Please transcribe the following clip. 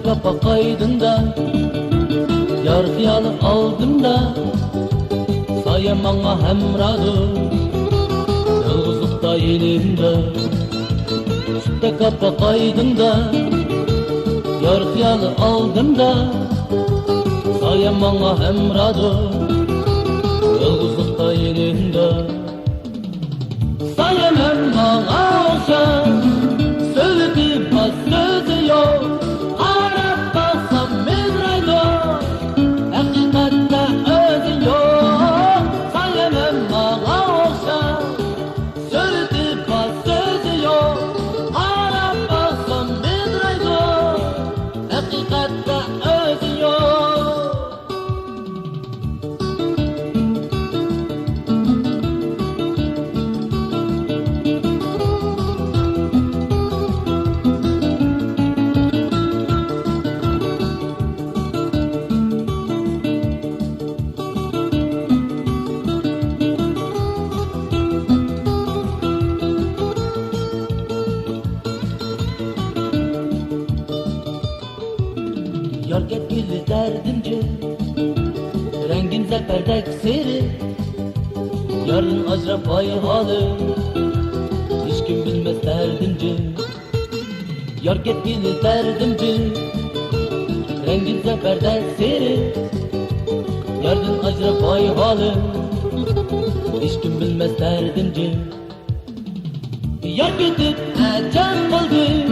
Kapak aydında yar hiyalı aldımda sayamana hemradı yalgızlıkta elimde. Sütte kapak aydında yar hiyalı aldımda sayamana hemradı yalgızlıkta elimde. Sayamam bana olsa söyledi bas sözü yok. Yar gitgili derdimce rengin zeperdek seri yarın acrap ay halı hiç kim bilmez derdimce. Yar gitgili derdimce rengin zeperdek seri yarın acrap ay halı hiç kim bilmez derdimce. Yar gidip ecel kaldı